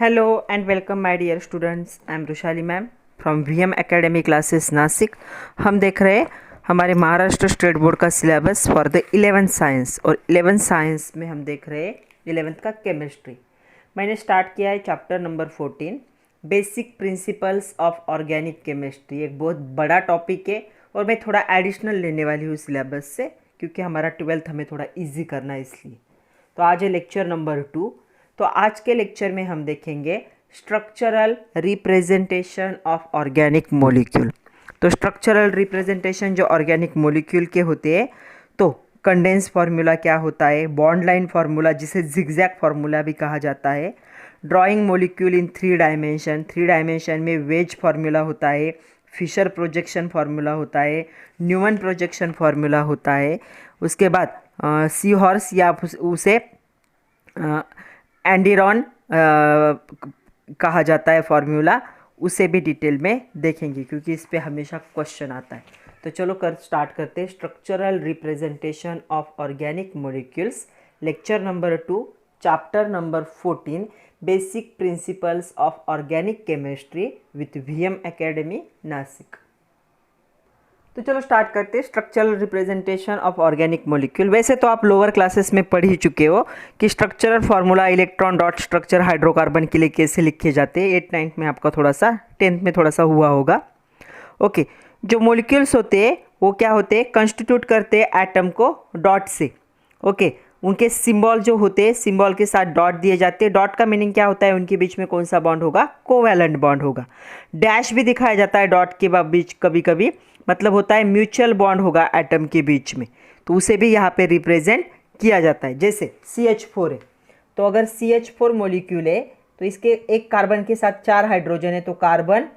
Hello and welcome my dear students. I am Rushali ma'am from VM academy classes Nashik. हम देख रहे हैं हमारे महाराष्ट्र स्टेट बोर्ड का syllabus for the 11th science और 11th साइंस में हम देख रहे हैं 11th का केमिस्ट्री। मैंने स्टार्ट किया है chapter number 14 basic principles of organic chemistry. एक बहुत बड़ा टॉपिक है और मैं थोड़ा एडिशनल लेने वाली हूँ सिलेबस से, क्योंकि हमारा 12th हमें थोड़ा ईजी करना है इसलिए। तो आज है लेक्चर नंबर 2। तो आज के लेक्चर में हम देखेंगे structural representation of organic molecule. तो स्ट्रक्चरल रिप्रेजेंटेशन जो ऑर्गेनिक मॉलिक्यूल के होते हैं, तो कंडेंस फार्मूला क्या होता है, बॉन्ड लाइन फार्मूला जिसे जिगजैग फार्मूला भी कहा जाता है, ड्राइंग मॉलिक्यूल इन 3 डायमेंशन। 3 डायमेंशन में वेज फार्मूला होता है, फिशर प्रोजेक्शन फार्मूला होता है, न्यूमन प्रोजेक्शन फार्मूला होता है। उसके बाद सी हॉर्स या उसे एंडिरॉन कहा जाता है फार्मूला, उसे भी डिटेल में देखेंगे क्योंकि इस पे हमेशा क्वेश्चन आता है। तो चलो स्टार्ट करते हैं structural representation of organic molecules, lecture number 2, chapter number 14 basic principles of organic chemistry with VM academy Nashik. तो चलो स्टार्ट करते हैं structural representation of organic molecule. वैसे तो आप लोअर क्लासेस में पढ़ ही चुके हो कि structural formula electron dot structure hydrocarbon के लिए कैसे लिखे जाते हैं। 8th 9th में आपका थोड़ा सा, 10th में थोड़ा सा हुआ होगा। ओके, जो मॉलिक्यूल्स होते हैं वो क्या होते हैं, कंस्टिट्यूट करते हैं एटम को डॉट से। ओके, उनके सिंबल जो होते हैं, सिंबल के साथ डॉट दिए जाते हैं। डॉट का मीनिंग क्या होता है, उनके बीच में कौन सा बॉन्ड होगा, कोवैलेंट बॉन्ड होगा। डैश भी दिखाया जाता है डॉट के बीच, कभी कभी मतलब होता है म्यूचुअल बॉन्ड होगा एटम के बीच में, तो उसे भी यहाँ पे रिप्रेजेंट किया जाता है। जैसे CH4 है, तो अगर CH4 मॉलिक्यूल है तो इसके एक कार्बन के साथ 4 हाइड्रोजन है, तो कार्बन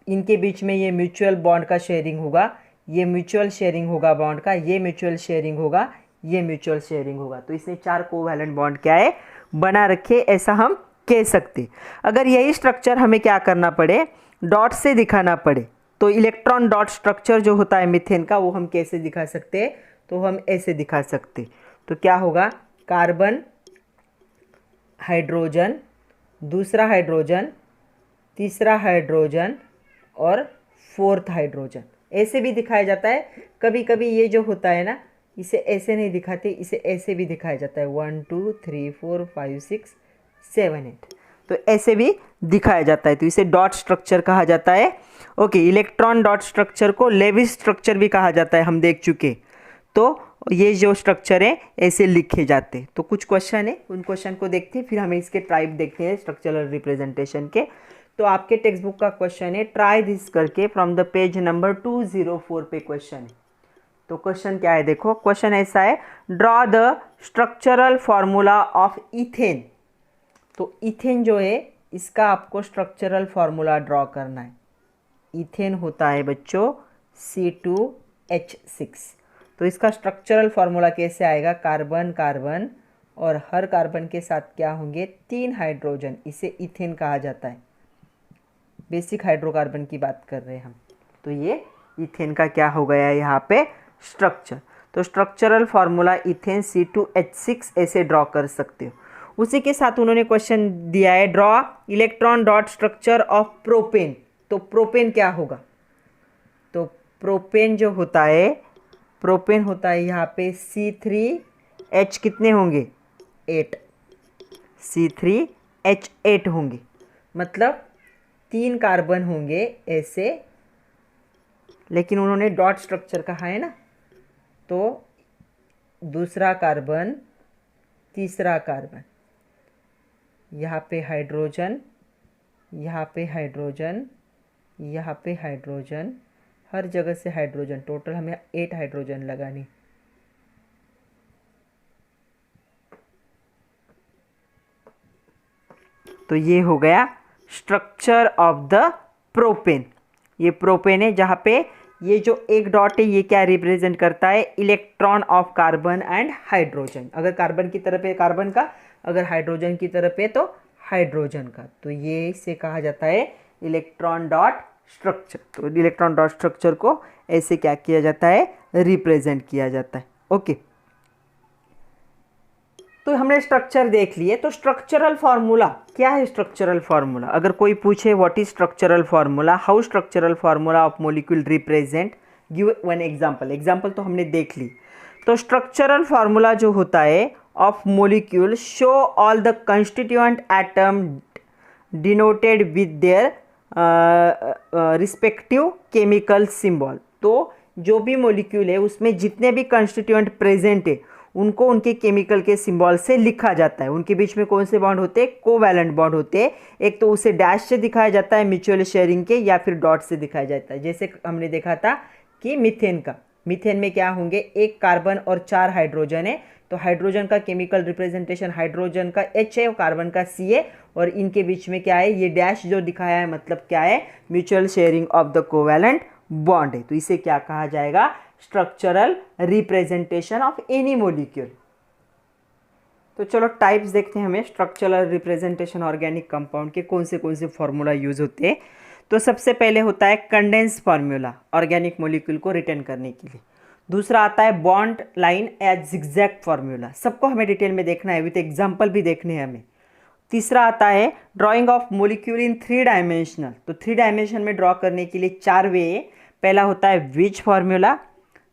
इनके बीच में ये म्यूचुअल बॉन्ड का शेयरिंग होगा, ये म्यूचुअल शेयरिंग होगा बॉन्ड का, ये म्यूचुअल शेयरिंग होगा, ये म्यूचुअल शेयरिंग होगा। तो इसने 4 कोवैलेंट बॉन्ड क्या है, बना रखे, ऐसा हम कह सकते। अगर यही स्ट्रक्चर हमें क्या करना पड़े, डॉट से दिखाना पड़े, तो इलेक्ट्रॉन डॉट स्ट्रक्चर जो होता है मीथेन का, वो हम कैसे दिखा सकते हैं, तो हम ऐसे दिखा सकते। तो क्या होगा, कार्बन, हाइड्रोजन, दूसरा हाइड्रोजन, तीसरा हाइड्रोजन और 4th हाइड्रोजन, ऐसे भी दिखाया जाता है। कभी कभी ये जो होता है ना, इसे ऐसे नहीं दिखाते, इसे ऐसे भी दिखाया जाता है, 1 2 3 4 5 6 7 8, तो ऐसे भी दिखाया जाता है। तो इसे डॉट स्ट्रक्चर कहा जाता है। ओके, इलेक्ट्रॉन डॉट स्ट्रक्चर को लेविस स्ट्रक्चर भी कहा जाता है, हम देख चुके। तो ये जो स्ट्रक्चर है ऐसे लिखे जाते हैं। तो कुछ क्वेश्चन है, उन क्वेश्चन को देखते हैं, फिर हमें इसके टाइप देखते हैं स्ट्रक्चरल रिप्रेजेंटेशन के। तो आपके टेक्स्ट बुक का क्वेश्चन है, ट्राई दिस करके, फ्रॉम द पेज नंबर 204 पे क्वेश्चन है। तो क्वेश्चन क्या है, देखो क्वेश्चन ऐसा है, draw the structural formula of ethane. तो इथेन जो है इसका आपको स्ट्रक्चरल फार्मूला ड्रॉ करना है। इथेन होता है बच्चों C2H6। तो इसका स्ट्रक्चरल फार्मूला कैसे आएगा, कार्बन कार्बन और हर कार्बन के साथ क्या होंगे, 3 हाइड्रोजन, इसे इथेन कहा जाता है। बेसिक हाइड्रोकार्बन की बात कर रहे हैं हम। तो ये इथेन का क्या हो गया यहाँ पे, स्ट्रक्चर। तो स्ट्रक्चरल फार्मूला इथेन C2H6 ऐसे ड्रॉ कर सकते हो। उसी के साथ उन्होंने क्वेश्चन दिया है, draw electron dot structure of propane. तो प्रोपेन क्या होगा, तो प्रोपेन जो होता है, प्रोपेन होता है यहाँ पे C3H कितने होंगे, 8, C3H8 होंगे, मतलब 3 कार्बन होंगे ऐसे, लेकिन उन्होंने डॉट स्ट्रक्चर कहा है ना, तो दूसरा कार्बन, तीसरा कार्बन, यहाँ पे हाइड्रोजन, यहाँ पे हाइड्रोजन, यहाँ पे हाइड्रोजन, हर जगह से हाइड्रोजन, टोटल हमें 8 हाइड्रोजन लगानी। तो ये हो गया स्ट्रक्चर ऑफ द प्रोपेन। ये प्रोपेन है, जहाँ पे ये जो एक डॉट है ये क्या रिप्रेजेंट करता है, electron of carbon and hydrogen. अगर कार्बन की तरफ है कार्बन का, अगर हाइड्रोजन की तरफ है तो हाइड्रोजन का। तो ये इसे कहा जाता है इलेक्ट्रॉन डॉट स्ट्रक्चर। तो इलेक्ट्रॉन डॉट स्ट्रक्चर को ऐसे क्या किया जाता है, रिप्रेजेंट किया जाता है। ओके, तो तो हमने स्ट्रक्चर देख लिए। तो स्ट्रक्चरल फार्मूला क्या है? स्ट्रक्चरल फार्मूला अगर कोई पूछे what is structural formula, how structural formula of molecule represent, give one example. Example तो हमने देख ली। तो स्ट्रक्चरल फार्मूला जो होता है of molecule show all the constituent atom denoted with their respective chemical symbol. तो जो भी मॉलिक्यूल है उसमें जितने भी कंस्टिट्यूएंट प्रेजेंट है उनको उनके केमिकल के सिंबल से लिखा जाता है। उनके बीच में कौन से बॉन्ड होते हैं? कोवैलेंट बॉन्ड होते हैं। एक तो उसे डैश से दिखाया जाता है म्यूचुअल शेयरिंग के, या फिर डॉट से दिखाया जाता है। जैसे हमने देखा था कि मीथेन में क्या होंगे? एक कार्बन और 4 हाइड्रोजन है। तो हाइड्रोजन का केमिकल रिप्रेजेंटेशन हाइड्रोजन का H है और कार्बन का C है, और इनके बीच में क्या है? ये डैश जो दिखाया है मतलब क्या है? Mutual sharing of the covalent bond है। तो इसे क्या कहा जाएगा? Structural representation of any molecule. तो चलो टाइप्स देखते हैं हमें स्ट्रक्चरल रिप्रेजेंटेशन ऑर्गेनिक कंपाउंड के कौन से फार्मूला यूज होते हैं। तो सबसे पहले होता है कंडेंस फार्मूला ऑर्गेनिक मॉलिक्यूल को रिटर्न करने के लिए। दूसरा आता है bond line as zigzag formula, सबको हमें डिटेल में देखना है, विथ एग्जांपल भी देखने हैं हमें। तीसरा आता है drying of molecule in 3 dimensional. तो 3 डायमेंशन में ड्रॉ करने के लिए 4 वे है। पहला होता है विच फार्मूला,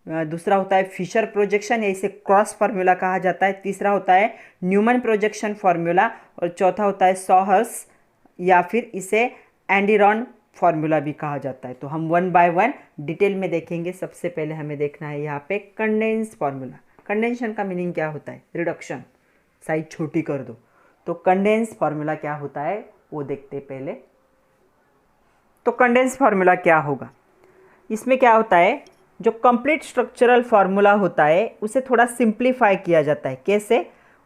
दूसरा होता है फिशर प्रोजेक्शन, या इसे क्रॉस फार्मूला कहा जाता है। तीसरा होता है न्यूमन प्रोजेक्शन फार्मूला, और चौथा होता है सॉहर्स या फिर इसे एंडिरॉन फार्मूला भी कहा जाता है। तो हम 1 बाय 1 डिटेल में देखेंगे। सबसे पहले हमें देखना है यहाँ पे कंडेंस फार्मूला। कंडेंशन का मीनिंग क्या होता है? रिडक्शन, साइज छोटी कर दो। तो कंडेंस फार्मूला क्या होता है वो देखते पहले। तो कंडेंस फार्मूला क्या होगा? इसमें क्या होता है? जो कंप्लीट स्ट्रक्चरल फार्मूला होता है उसे थोड़ा सिंप्लीफाई किया जाता है। कैसे?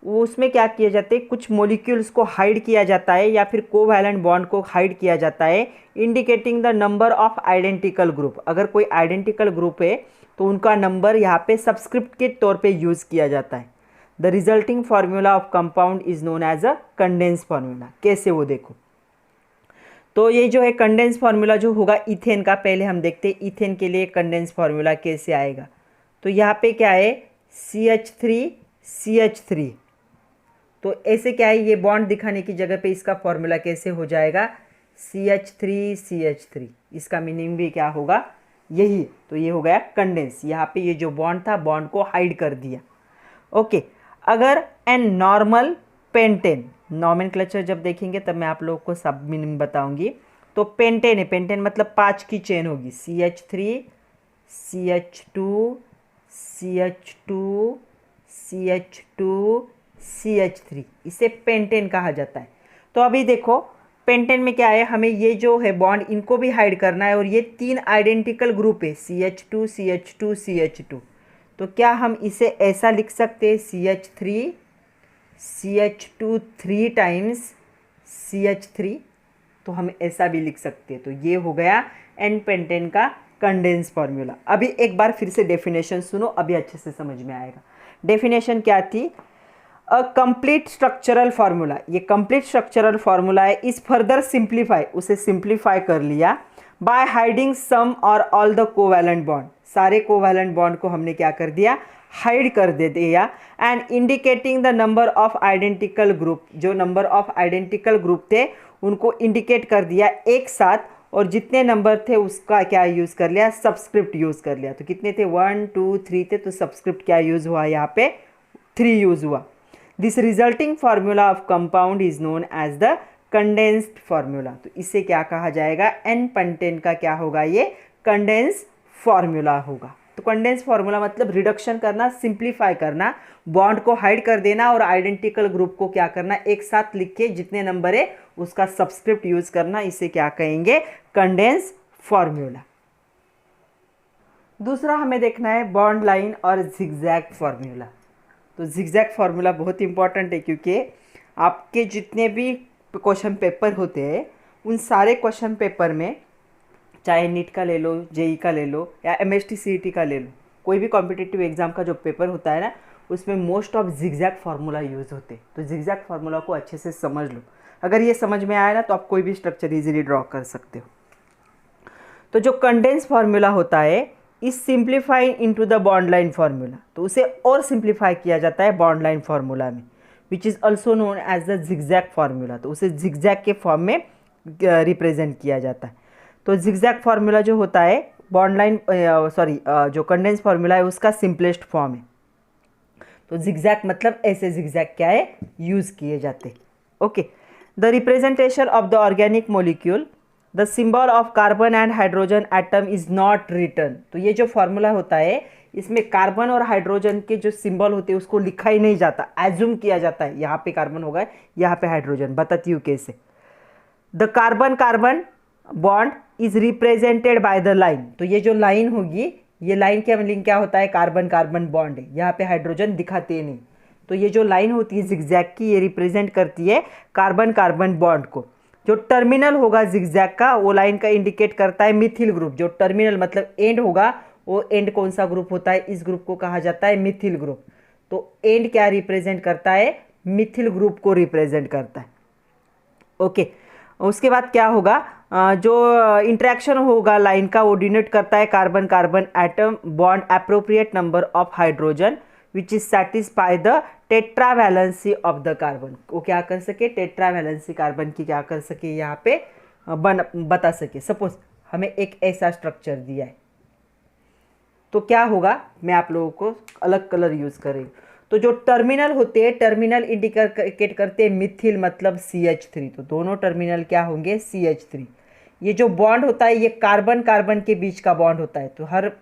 वो उसमें क्या किया जाता है? कुछ मॉलिक्यूल्स को हाइड किया जाता है या फिर कोवैलेंट बॉन्ड को हाइड किया जाता है, indicating the number of identical group. अगर कोई आइडेंटिकल ग्रुप है तो उनका नंबर यहाँ पे सबस्क्रिप्ट के तौर पे यूज़ किया जाता है। The resulting formula of compound is known as a condense formula. कैसे वो देखो। तो ये जो है कंडेंस फार्मूला जो होगा इथेन का, पहले हम देखते हैं इथेन के लिए कंडेंस फार्मूला कैसे आएगा। तो यहाँ पे क्या है? CH3CH3। तो ऐसे क्या है? ये बॉन्ड दिखाने की जगह पे इसका फार्मूला कैसे हो जाएगा? CH3CH3। इसका मीनिंग भी क्या होगा? यही। तो ये हो गया कंडेंस। यहाँ पे ये जो बॉन्ड था बॉन्ड को हाइड कर दिया। ओके। अगर एन नॉर्मल पेंटेन, नॉमेनक्लेचर जब देखेंगे तब मैं आप लोगों को सब मीनिंग बताऊंगी। तो पेंटेन है, पेंटेन मतलब 5 की चेन होगी। CH3 CH2 CH2 CH2 CH3, इसे पेंटेन कहा जाता है। तो अभी देखो पेंटेन में क्या है? हमें ये जो है बॉन्ड इनको भी हाइड करना है, और ये 3 आइडेंटिकल ग्रुप है CH2 CH2 CH2। तो क्या हम इसे ऐसा लिख सकते हैं? CH3 CH2 3 times CH3। तो हम ऐसा भी लिख सकते हैं। तो ये हो गया एन पेंटेन का कंडेंस फार्मूला। अभी एक बार फिर से डेफिनेशन सुनो, अभी अच्छे से समझ में आएगा। डेफिनेशन क्या थी? अ कंप्लीट स्ट्रक्चरल फार्मूला, ये कंप्लीट स्ट्रक्चरल फार्मूला है, इज फर्दर सिंप्लीफाई, उसे सिंप्लीफाई कर लिया बाय हाइडिंग सम और ऑल द कोवैलेंट बॉन्ड। सारे कोवैलेंट बॉन्ड को हमने क्या कर दिया? हाइड कर दे दिया। And indicating the number of identical group, जो नंबर ऑफ आइडेंटिकल ग्रुप थे उनको इंडिकेट कर दिया एक साथ, और जितने नंबर थे उसका क्या यूज़ कर लिया? सब्सक्रिप्ट यूज़ कर लिया। तो कितने थे? 1 2 3 थे, तो सब्सक्रिप्ट क्या यूज़ हुआ? यहाँ पे 3 यूज़ हुआ। This resulting formula of compound is known as the condensed formula. तो इसे क्या कहा जाएगा? एन पेंटेन का क्या होगा? ये कंडेंस फार्मूला होगा। तो कंडेंस फार्मूला मतलब रिडक्शन करना, सिंप्लीफाई करना, बॉन्ड को हाइड कर देना और आइडेंटिकल ग्रुप को क्या करना? एक साथ लिख के जितने नंबर है उसका सब्सक्रिप्ट यूज करना। इसे क्या कहेंगे? Condense formula. दूसरा हमें देखना है बॉन्ड लाइन और जिगजैग फार्मूला। तो जिगजैग फार्मूला बहुत इंपॉर्टेंट है, क्योंकि आपके जितने भी क्वेश्चन पेपर होते हैं उन सारे क्वेश्चन पेपर में, चाहे नीट का ले लो, जेई का ले लो या MST CET का ले लो, कोई भी कॉम्पिटिटिव एग्जाम का जो पेपर होता है ना, उसमें most of zigzag formula use होते हैं। तो जिगजैग फार्मूला को अच्छे से समझ लो। अगर ये समझ में आया ना तो आप कोई भी स्ट्रक्चर इजीली ड्रॉ कर सकते हो। तो जो कंडेंस फार्मूला होता है is simplified into the bond line formula. तो उसे और सिंप्लीफाई किया जाता है बॉन्ड लाइन फार्मूला में, which is also known as the zigzag formula. तो उसे जिगजैग के फॉर्म में रिप्रेजेंट किया जाता है। तो जिगजैग फार्मूला जो होता है बॉन्ड लाइन जो कंडेंस फार्मूला है उसका सिंपलेस्ट फॉर्म है। तो जिगजैग मतलब ऐसे जिगजैग क्या है यूज़ किए जाते। Okay, the representation of the organic molecule, the symbol of carbon and hydrogen atom is not written. तो ये जो फॉर्मूला होता है इसमें कार्बन और हाइड्रोजन के जो सिंबल होते हैं उसको लिखा ही नहीं जाता, एज्यूम किया जाता है। यहाँ पे कार्बन होगा, यहाँ पे हाइड्रोजन। बताती हूँ कैसे। The carbon carbon bond is represented by the line. तो ये जो लाइन होगी, ये लाइन क्या लिंक क्या होता है, कार्बन कार्बन बॉन्ड है। यहाँ पे हाइड्रोजन दिखाते नहीं। तो ये जो लाइन होती है जिगजैग की, ये रिप्रेजेंट करती है कार्बन कार्बन बॉन्ड को। जो टर्मिनल होगा जिगजैग का, वो लाइन का इंडिकेट करता है मिथिल ग्रुप। जो टर्मिनल मतलब एंड होगा, वो एंड कौन सा ग्रुप होता है, इस ग्रुप को कहा जाता है मिथिल ग्रुप। तो एंड क्या रिप्रेजेंट करता है, मिथिल ग्रुप को रिप्रेजेंट करता है। ओके, उसके बाद क्या होगा, जो इंटरेक्शन होगा लाइन का, वो डिनोट करता है carbon carbon atom bond appropriate number of hydrogen which is satisfy the tetravalency of the carbon. वो क्या कर सके, टेट्रावैलेंसी कार्बन की क्या कर सके, यहाँ पे बता सके। सपोज हमें एक ऐसा स्ट्रक्चर दिया है, तो क्या होगा, मैं आप लोगों को अलग कलर यूज करें। तो जो टर्मिनल होते हैं, टर्मिनल इंडिकेट करते हैं मिथिल मतलब CH3। तो दोनों टर्मिनल क्या होंगे, CH3। ये जो बॉन्ड होता है ये कार्बन कार्बन के बीच का बॉन्ड होता है। तो हर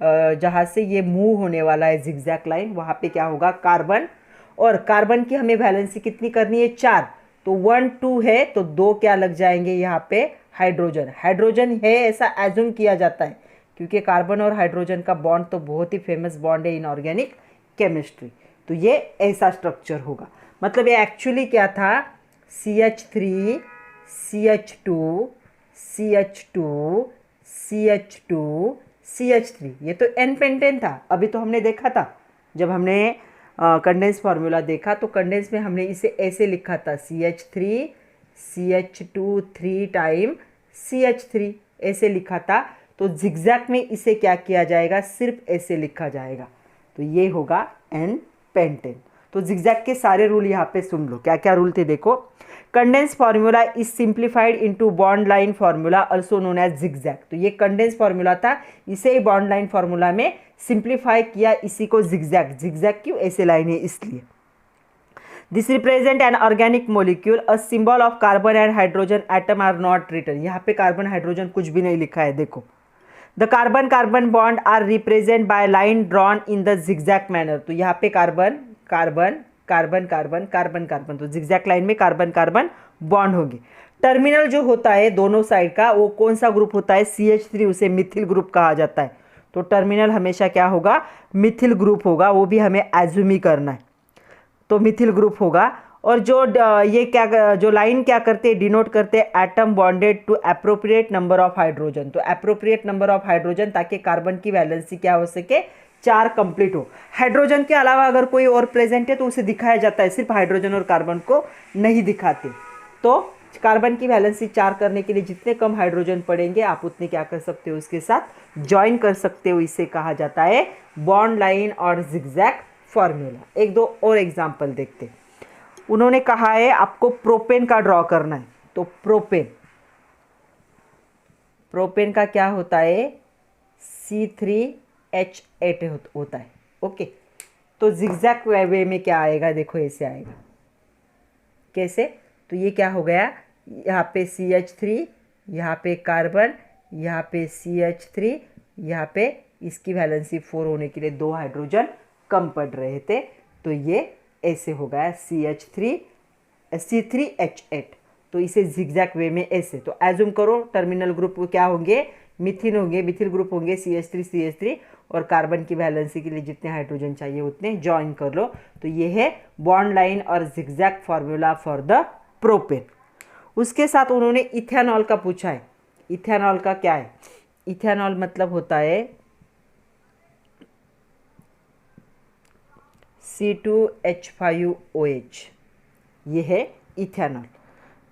जहाँ से ये मूव होने वाला है जिगजैग लाइन, वहाँ पे क्या होगा, कार्बन। और कार्बन की हमें वैलेंसी कितनी करनी है, 4। तो 1 2 है, तो 2 क्या लग जाएंगे यहाँ पे, हाइड्रोजन। हाइड्रोजन है ऐसा एज्यूम किया जाता है, क्योंकि कार्बन और हाइड्रोजन का बॉन्ड तो बहुत ही फेमस बॉन्ड है इन ऑर्गेनिक केमिस्ट्री। तो ये ऐसा स्ट्रक्चर होगा। मतलब ये एक्चुअली क्या था, CH3 CH2 CH2 CH2 CH3। ये तो एन पेंटेन था। अभी तो हमने देखा था, जब हमने कंडेंस फार्मूला देखा, तो कंडेंस में हमने इसे ऐसे लिखा था, CH3 CH2 3 टाइम CH3 ऐसे लिखा था। तो जिगजैग में इसे क्या किया जाएगा, सिर्फ ऐसे लिखा जाएगा। तो ये होगा एन पेंटेन। तो जिगजैग के सारे रूल यहाँ पे सुन लो, क्या क्या रूल थे देखो। Condense formula is simplified into bond line formula also known as zigzag. तो ये कंडेंस फार्मूला था, इसे ही बॉन्ड लाइन फार्मूला में सिंप्लीफाई किया, इसी को जिगजैग। जिगजैग क्यों, ऐसे लाइन है इसलिए। This represent an organic molecule, a symbol of carbon and hydrogen atom are not written. यहाँ पे कार्बन हाइड्रोजन कुछ भी नहीं लिखा है, देखो। The carbon carbon bond are represent by line drawn in the zigzag manner. तो यहाँ पे carbon carbon carbon carbon carbon carbon, तो जिगजैग लाइन में कार्बन कार्बन बॉन्ड होंगे। टर्मिनल जो होता है दोनों साइड का, वो कौन सा ग्रुप होता है, CH3, उसे मिथिल ग्रुप कहा जाता है। तो टर्मिनल हमेशा क्या होगा, मिथिल ग्रुप होगा, वो भी हमें एज्यूम ही करना है। तो मिथिल ग्रुप होगा। और जो ये क्या, जो लाइन क्या करते हैं, डिनोट करते हैं atom bonded to appropriate number of hydrogen. तो एप्रोप्रिएट नंबर ऑफ हाइड्रोजन, ताकि कार्बन की वैलेंसी क्या हो सके, 4 कंप्लीट हो। हाइड्रोजन के अलावा अगर कोई और प्रेजेंट है तो उसे दिखाया जाता है, सिर्फ हाइड्रोजन और कार्बन को नहीं दिखाते। तो कार्बन की वैलेंसी 4 करने के लिए जितने कम हाइड्रोजन पड़ेंगे, आप उतने क्या कर सकते हो, उसके साथ ज्वाइन कर सकते हो। इसे कहा जाता है बॉन्ड लाइन और जिगजैग फॉर्मूला। एक दो और एग्जाम्पल देखते। उन्होंने कहा है आपको प्रोपेन का ड्रॉ करना है। तो प्रोपेन का क्या होता है, C3H8 होता है। ओके, तो जिगजैग वे में क्या आएगा, देखो ऐसे आएगा। कैसे, तो ये क्या हो गया, यहाँ पे CH3, यहाँ पे कार्बन, यहाँ पे CH3, यहाँ पे इसकी वैलेंसी 4 होने के लिए 2 हाइड्रोजन कम पड़ रहे थे। तो ये ऐसे हो गया C3H8। तो इसे जिगजैग वे में ऐसे, तो एज्यूम करो टर्मिनल ग्रुप क्या होंगे, मिथिन होंगे, मिथिल ग्रुप होंगे CH3 और कार्बन की वैलेंसी के लिए जितने हाइड्रोजन चाहिए उतने ज्वाइन कर लो। तो ये है बॉन्ड लाइन और zigzag formula for the propane. उसके साथ उन्होंने इथेनॉल का पूछा है। इथेनॉल का क्या है, इथेनॉल मतलब होता है C2H5OH, ये है इथेनॉल।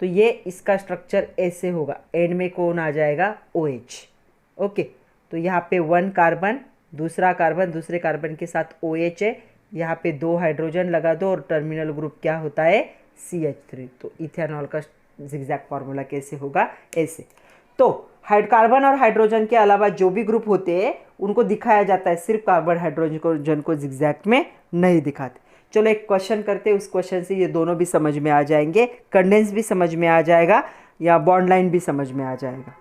तो ये इसका स्ट्रक्चर ऐसे होगा, एंड में कौन आ जाएगा, OH। ओके, तो यहाँ पे 1 कार्बन, दूसरा कार्बन, दूसरे कार्बन के साथ OH है, यहाँ पे 2 हाइड्रोजन लगा दो और टर्मिनल ग्रुप क्या होता है CH3। तो इथेनॉल का जिगजैग फार्मूला कैसे होगा, ऐसे। तो कार्बन और हाइड्रोजन के अलावा जो भी ग्रुप होते हैं उनको दिखाया जाता है, सिर्फ कार्बन हाइड्रोजन को जिगजैग में नहीं दिखाते। चलो एक क्वेश्चन करते हैं, उस क्वेश्चन से ये दोनों भी समझ में आ जाएंगे, कंडेंस भी समझ में आ जाएगा या बॉन्ड लाइन भी समझ में आ जाएगा।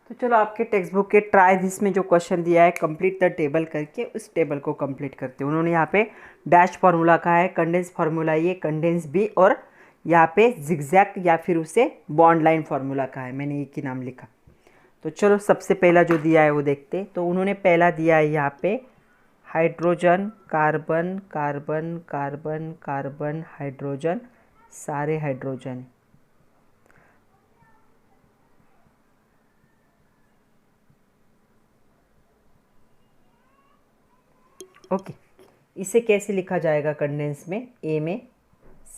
तो चलो आपके टेक्स्ट बुक के ट्राई दिस में जो क्वेश्चन दिया है, कंप्लीट द टेबल करके उस टेबल को कंप्लीट करते हैं। उन्होंने यहाँ पे डैश फार्मूला कहा है, कंडेंस फार्मूला ये, कंडेंस बी, और यहाँ पे जिगजैग या फिर उसे बॉन्ड लाइन फार्मूला कहा है, मैंने एक ही नाम लिखा। तो चलो सबसे पहला जो दिया है वो देखते। तो उन्होंने पहला दिया है यहाँ पे hydrogen, carbon carbon carbon carbon hydrogen, सारे हाइड्रोजन। ओके, इसे कैसे लिखा जाएगा कंडेंस में, ए में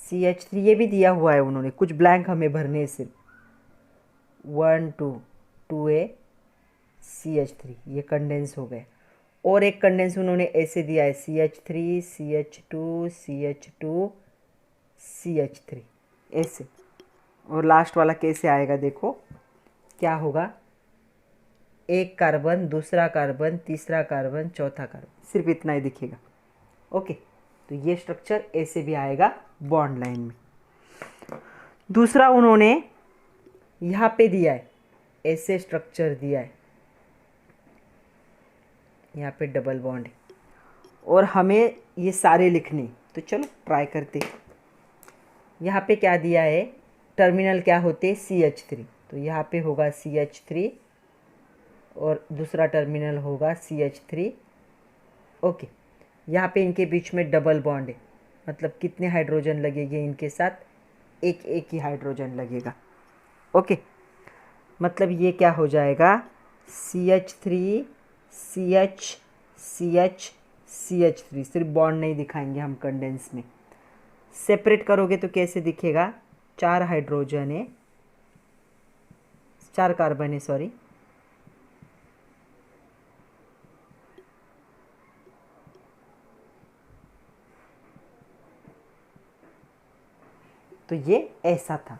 CH3, ये भी दिया हुआ है उन्होंने, कुछ ब्लैंक हमें भरने हैं सिर्फ, 1 2 2A CH3, ये कंडेंस हो गए। और एक कंडेंस उन्होंने ऐसे दिया है CH3 CH2 CH2 CH3 ऐसे। और लास्ट वाला कैसे आएगा देखो, क्या होगा, एक कार्बन, दूसरा कार्बन, तीसरा कार्बन, चौथा कार्बन, सिर्फ इतना ही दिखेगा। ओके, तो ये स्ट्रक्चर ऐसे भी आएगा बॉन्ड लाइन में। दूसरा उन्होंने यहाँ पे दिया है, ऐसे स्ट्रक्चर दिया है, यहाँ पे डबल बॉन्ड है और हमें ये सारे लिखने। तो चलो ट्राई करते। यहाँ पे क्या दिया है, टर्मिनल क्या होते CH3, तो यहाँ पे होगा CH3 और दूसरा टर्मिनल होगा CH3। ओके, यहाँ पे इनके बीच में डबल बॉन्ड है, मतलब कितने हाइड्रोजन लगेंगे इनके साथ, एक एक ही हाइड्रोजन लगेगा। ओके, मतलब ये क्या हो जाएगा CH3 CH CH CH3, सिर्फ बॉन्ड नहीं दिखाएंगे हम कंडेंस में। सेपरेट करोगे तो कैसे दिखेगा, 4 हाइड्रोजन है, 4 कार्बन है, सॉरी, तो ये ऐसा था।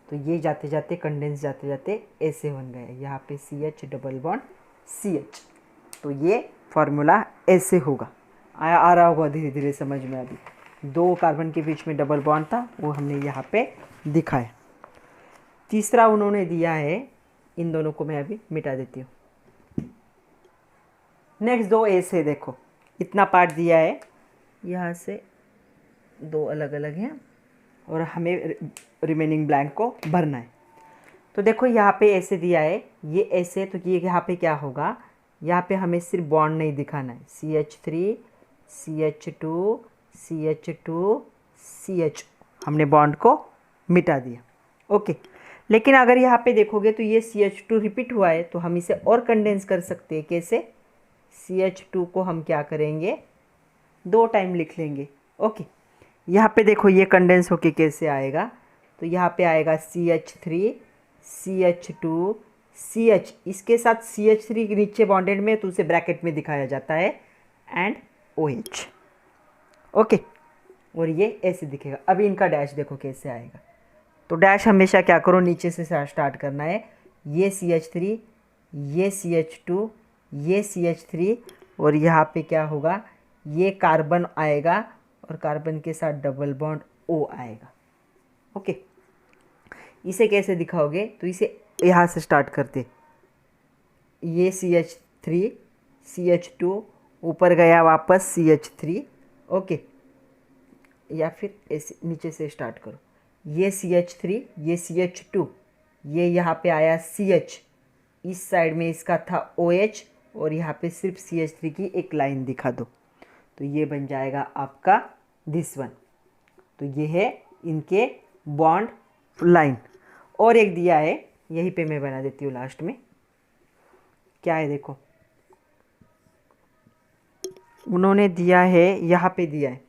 तो ये जाते जाते कंडेंस जाते जाते ऐसे बन गए, यहाँ पे CH डबल बॉन्ड CH। तो ये फार्मूला ऐसे होगा, आ रहा होगा धीरे धीरे समझ में। अभी 2 कार्बन के बीच में डबल बॉन्ड था, वो हमने यहाँ पे दिखाया। तीसरा उन्होंने दिया है, इन दोनों को मैं अभी मिटा देती हूँ। नेक्स्ट 2 ऐसे देखो, इतना पार्ट दिया है, यहाँ से 2 अलग अलग हैं और हमें रिमेनिंग ब्लैंक को भरना है। तो देखो यहाँ पे ऐसे दिया है, ये ऐसे, तो ये यहाँ पे क्या होगा, यहाँ पे हमें सिर्फ बॉन्ड नहीं दिखाना है, CH3 CH2 CH2 CH, हमने बॉन्ड को मिटा दिया। ओके, लेकिन अगर यहाँ पे देखोगे तो ये CH2 रिपीट हुआ है, तो हम इसे और कंडेंस कर सकते हैं। कैसे, CH2 को हम क्या करेंगे, 2 टाइम लिख लेंगे। ओके, यहाँ पे देखो ये कंडेंस होके कैसे आएगा, तो यहाँ पे आएगा CH3 CH2 CH, इसके साथ CH3 के नीचे बॉन्डेड में, तो उसे ब्रैकेट में दिखाया जाता है एंड OH। ओके, और ये ऐसे दिखेगा। अभी इनका डैश देखो कैसे आएगा, तो डैश हमेशा क्या करो, नीचे से स्टार्ट करना है, ये CH3 ये CH2 ये CH3 और यहाँ पे क्या होगा, ये कार्बन आएगा और कार्बन के साथ डबल बॉन्ड O आएगा। ओके, इसे कैसे दिखाओगे, तो इसे यहाँ से स्टार्ट करते, ये CH3 CH2 ऊपर गया वापस CH3। ओके, या फिर ऐसे नीचे से स्टार्ट करो, ये CH3 ये CH2, ये यहाँ पे आया CH, इस साइड में इसका था OH और यहाँ पे सिर्फ CH3 की एक लाइन दिखा दो, तो ये बन जाएगा आपका दिस वन। तो ये है इनके बॉन्ड लाइन। और एक दिया है, यहीं पे मैं बना देती हूँ लास्ट में, क्या है देखो, उन्होंने दिया है, यहाँ पे दिया है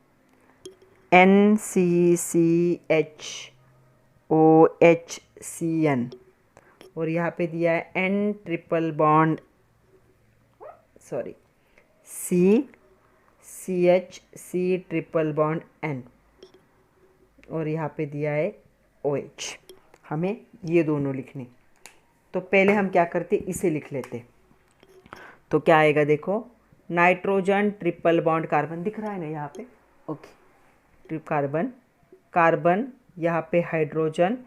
NCCHOHCN और यहाँ पे दिया है N triple bond, sorry, CH triple bond N और यहाँ पे दिया है OH। हमें ये दोनों लिखने, तो पहले हम क्या करते, इसे लिख लेते। तो क्या आएगा देखो, नाइट्रोजन ट्रिपल बॉन्ड कार्बन दिख रहा है ना यहाँ पे, ओके, ट्रिप कार्बन कार्बन, यहाँ पे हाइड्रोजन,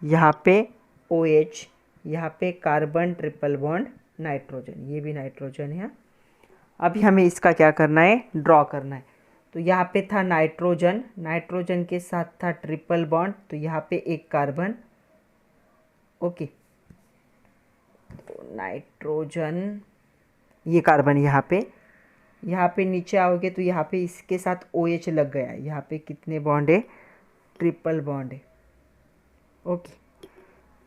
यहाँ पे OH, यहाँ पे कार्बन ट्रिपल बॉन्ड नाइट्रोजन, ये भी नाइट्रोजन है। अभी हमें इसका क्या करना है, ड्रॉ करना है। तो यहाँ पे था नाइट्रोजन, नाइट्रोजन के साथ था ट्रिपल बॉन्ड, तो यहाँ पे एक कार्बन, ओके, तो नाइट्रोजन, ये कार्बन यहाँ पे नीचे आओगे तो यहाँ पे इसके साथ OH लग गया है। यहाँ पे कितने बॉन्ड है, ट्रिपल बॉन्ड है, ओके।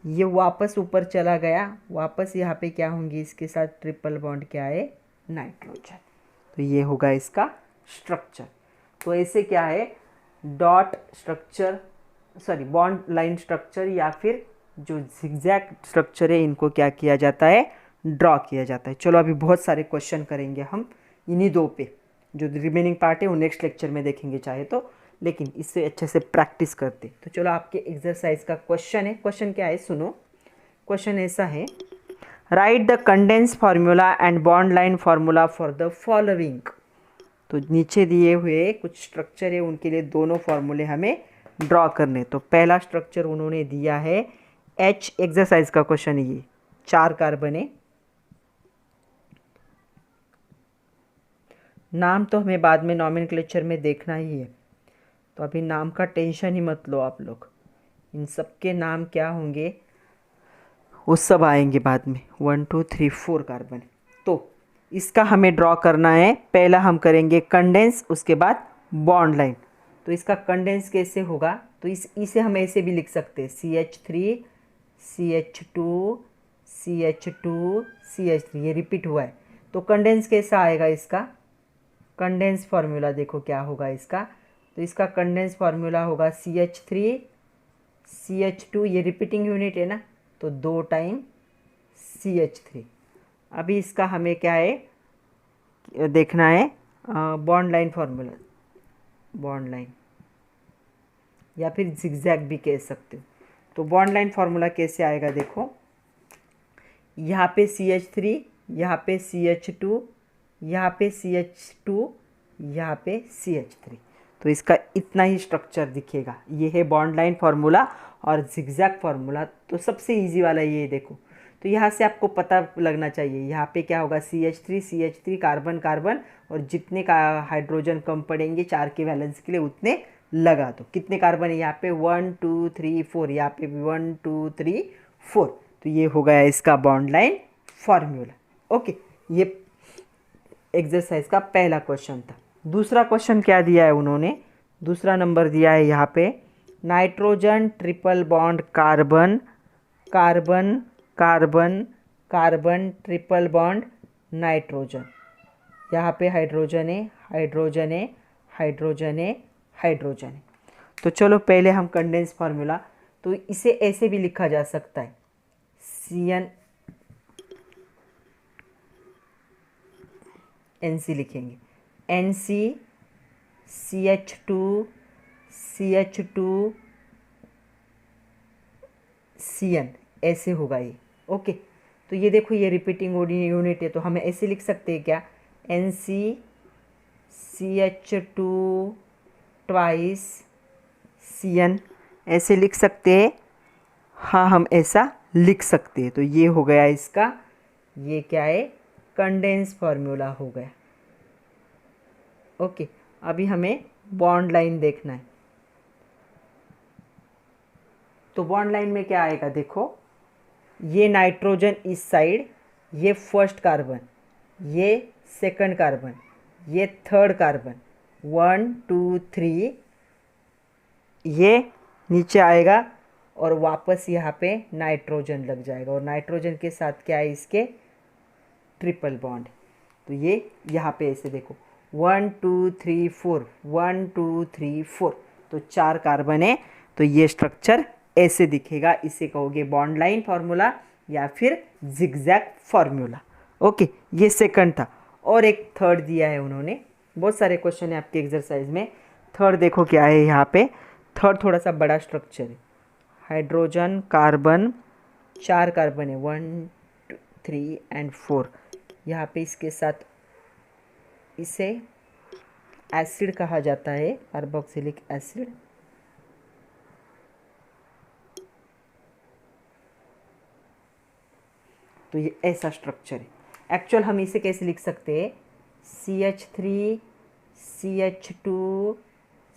ये वापस ऊपर चला गया, वापस यहाँ पे क्या होंगे, इसके साथ ट्रिपल बॉन्ड क्या है, नाइट्रोजन। तो ये होगा इसका स्ट्रक्चर। तो ऐसे क्या है, dot structure, sorry bond line structure या फिर जो जिगजैग स्ट्रक्चर है, इनको क्या किया जाता है, ड्रॉ किया जाता है। चलो अभी बहुत सारे क्वेश्चन करेंगे हम इन्हीं दो पे, जो रिमेनिंग पार्ट है वो नेक्स्ट लेक्चर में देखेंगे चाहे तो, लेकिन इससे अच्छे से प्रैक्टिस करते। तो चलो आपके एक्सरसाइज का क्वेश्चन है, क्वेश्चन क्या है सुनो। क्वेश्चन ऐसा है, right the condense formula and bond line formula for the following. तो नीचे दिए हुए कुछ स्ट्रक्चर है, उनके लिए दोनों फार्मूले हमें ड्रॉ करने। तो पहला स्ट्रक्चर उन्होंने दिया है H, एक्सरसाइज का क्वेश्चन है ये, 4 कार्बन है। नाम तो हमें बाद में नॉमेनक्लेचर में देखना ही है, तो अभी नाम का टेंशन ही मत लो आप लोग, इन सब के नाम क्या होंगे वो सब आएंगे बाद में। 1 2 3 4 कार्बन। तो इसका हमें ड्रॉ करना है। पहला हम करेंगे कंडेंस, उसके बाद बॉन्ड लाइन। तो इसका कंडेंस कैसे होगा, तो इसे हम ऐसे भी लिख सकते हैं, CH3 CH2 CH2 CH3, ये रिपीट हुआ है। तो कंडेंस कैसा आएगा इसका, कंडेंस फार्मूला देखो क्या होगा इसका। तो इसका कंडेंस फार्मूला होगा CH3 CH2, ये रिपीटिंग यूनिट है ना, तो 2 टाइम CH3। अभी इसका हमें क्या है देखना है, bond line formula, bond line या फिर जिगजैग भी कह सकते हो। तो बॉन्ड लाइन फार्मूला कैसे आएगा देखो, यहाँ पे CH3, यहाँ पे CH2, यहाँ पे CH2, यहाँ पे CH3। तो इसका इतना ही स्ट्रक्चर दिखेगा। ये है बॉन्ड लाइन फार्मूला और जिगजैग फार्मूला। तो सबसे इजी वाला ये देखो, तो यहाँ से आपको पता लगना चाहिए, यहाँ पे क्या होगा, CH3 कार्बन कार्बन, और जितने का हाइड्रोजन कम पड़ेंगे 4 के वैलेंस के लिए उतने लगा दो। कितने कार्बन है यहाँ पे, 1 2 3 4, यहाँ पे भी 1 2 3 4। तो ये हो गया इसका बॉन्ड लाइन फार्मूला, ओके। ये एक्सरसाइज का पहला क्वेश्चन था। दूसरा क्वेश्चन क्या दिया है उन्होंने, दूसरा नंबर दिया है यहाँ पे, nitrogen triple bond carbon carbon carbon carbon triple bond nitrogen. यहाँ पे हाइड्रोजन है, हाइड्रोजन है, हाइड्रोजन है, हाइड्रोजन है। तो चलो पहले हम कंडेंस फार्मूला, तो इसे ऐसे भी लिखा जा सकता है, NC लिखेंगे, NC CH2 CH2 CN, ऐसे होगा ये, ओके। तो ये देखो ये रिपीटिंग यूनिट है, तो हमें ऐसे लिख सकते हैं क्या, NC CH2 ट्वाइस CN, ऐसे लिख सकते हैं। हाँ हम ऐसा लिख सकते हैं। तो ये हो गया इसका, ये क्या है, कंडेंस फार्मूला हो गया, ओके। अभी हमें बॉन्ड लाइन देखना है। तो बॉन्ड लाइन में क्या आएगा देखो, ये नाइट्रोजन इस साइड, ये फर्स्ट कार्बन, ये सेकंड कार्बन, ये थर्ड कार्बन, 1 2 3, ये नीचे आएगा और वापस यहाँ पे नाइट्रोजन लग जाएगा, और नाइट्रोजन के साथ क्या है इसके, ट्रिपल बॉन्ड। तो ये यहाँ पे ऐसे देखो 1 2 3 4, 1 2 3 4, तो 4 कार्बन है। तो ये स्ट्रक्चर ऐसे दिखेगा, इसे कहोगे बॉन्ड लाइन फार्मूला या फिर जिगजैग फार्मूला, ओके। ये सेकंड था, और एक थर्ड दिया है उन्होंने, बहुत सारे क्वेश्चन है आपके एक्सरसाइज में। थर्ड देखो क्या है यहाँ पे, थर्ड थोड़ा सा बड़ा स्ट्रक्चर है, हाइड्रोजन कार्बन, 4 कार्बन है, 1 2 3 एंड 4। यहाँ पे इसके साथ इसे एसिड कहा जाता है, कार्बोक्सिलिक एसिड। तो ये ऐसा स्ट्रक्चर है। एक्चुअल हम इसे कैसे लिख सकते हैं, CH3 CH2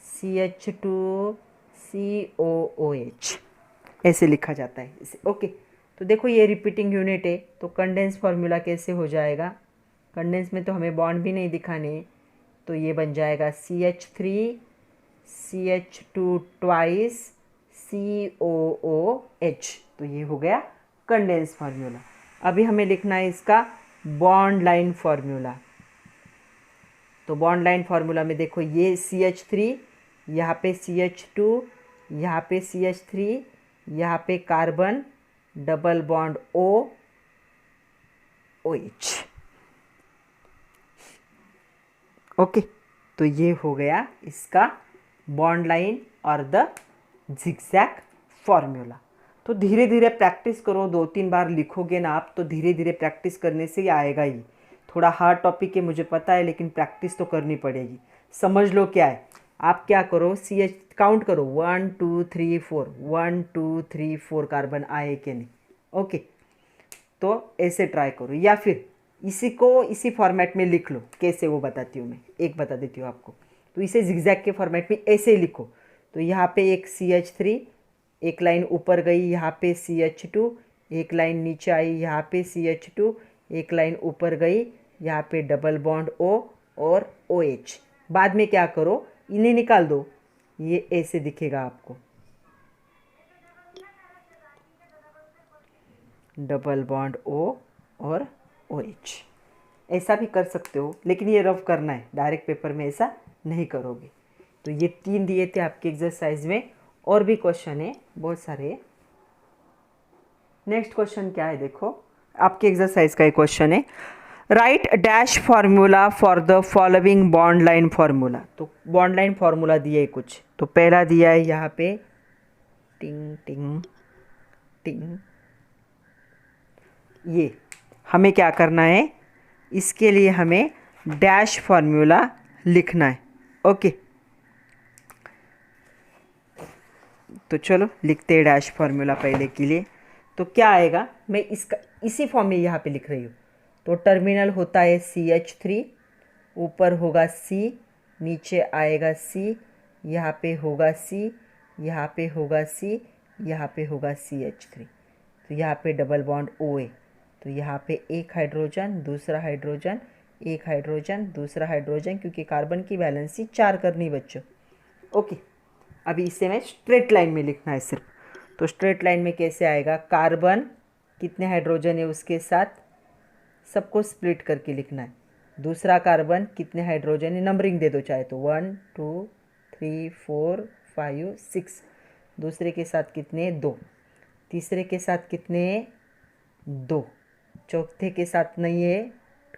CH2 COOH, ऐसे लिखा जाता है इसे। ओके, तो देखो ये रिपीटिंग यूनिट है, तो कंडेंस फार्मूला कैसे हो जाएगा, कंडेंस में तो हमें बॉन्ड भी नहीं दिखाने, तो ये बन जाएगा CH3 CH2 ट्वाइस COOH। तो ये हो गया कंडेंस फार्मूला। अभी हमें लिखना है इसका बॉन्ड लाइन फार्मूला। तो बॉन्ड लाइन फार्मूला में देखो ये CH3, यहाँ पे CH2, यहाँ पे CH3, यहाँ पे carbon, double bond OH। Okay, तो ये हो गया इसका बॉन्ड लाइन और द जिगजैग फार्मूला। तो धीरे धीरे प्रैक्टिस करो, 2-3 बार लिखोगे ना आप तो धीरे धीरे प्रैक्टिस करने से ही आएगा ही। थोड़ा हार्ड टॉपिक है मुझे पता है, लेकिन प्रैक्टिस तो करनी पड़ेगी। समझ लो क्या है, आप क्या करो, CH काउंट करो 1 2 3 4, 1 2 3 4 कार्बन आए कि नहीं। ओके, तो ऐसे ट्राई करो, या फिर इसी को इसी फॉर्मेट में लिख लो। कैसे वो बताती हूँ मैं, एक बता देती हूँ आपको। तो इसे जिगजैग के फॉर्मेट में ऐसे ही लिखो। तो यहाँ पे एक CH3, एक लाइन ऊपर गई, यहाँ पे CH2, एक लाइन नीचे आई, यहाँ पे CH2, एक लाइन ऊपर गई, यहाँ पे डबल बॉन्ड O और OH। बाद में क्या करो, इन्हें निकाल दो, ये ऐसे दिखेगा आपको, डबल बॉन्ड O और OH। ऐसा भी कर सकते हो, लेकिन ये रफ करना है, डायरेक्ट पेपर में ऐसा नहीं करोगे। तो ये 3 दिए थे आपके एक्सरसाइज में, और भी क्वेश्चन है बहुत सारे। नेक्स्ट क्वेश्चन क्या है देखो, आपके एक्सरसाइज का एक क्वेश्चन है, right dash formula for the following bond line formula. तो बॉन्ड लाइन फार्मूला दिए कुछ, तो पहला दिया है यहाँ पे टिंग टिंग टिंग। ये हमें क्या करना है, इसके लिए हमें डैश फार्मूला लिखना है। ओके, तो चलो लिखते हैं डैश फार्मूला पहले के लिए। तो क्या आएगा, मैं इसका इसी फॉर्म में यहाँ पे लिख रही हूँ। तो टर्मिनल होता है CH3, ऊपर होगा C, नीचे आएगा C, यहाँ पे होगा C, यहाँ पे होगा C, यहाँ पे होगा CH3। तो यहाँ पे डबल बॉन्ड OA। तो यहाँ पे एक हाइड्रोजन, दूसरा हाइड्रोजन, एक हाइड्रोजन, दूसरा हाइड्रोजन, क्योंकि कार्बन की वैलेंसी 4 करनी बच्चों। ओके, अभी इसे मैं स्ट्रेट लाइन में लिखना है सिर्फ। तो स्ट्रेट लाइन में कैसे आएगा, कार्बन कितने हाइड्रोजन है उसके साथ, सबको स्प्लिट करके लिखना है। दूसरा कार्बन कितने हाइड्रोजन है, नंबरिंग दे दो चाहे तो 1 2 3 4 5 6। दूसरे के साथ कितने, 2। तीसरे के साथ कितने, 2। चौथे के साथ नहीं है,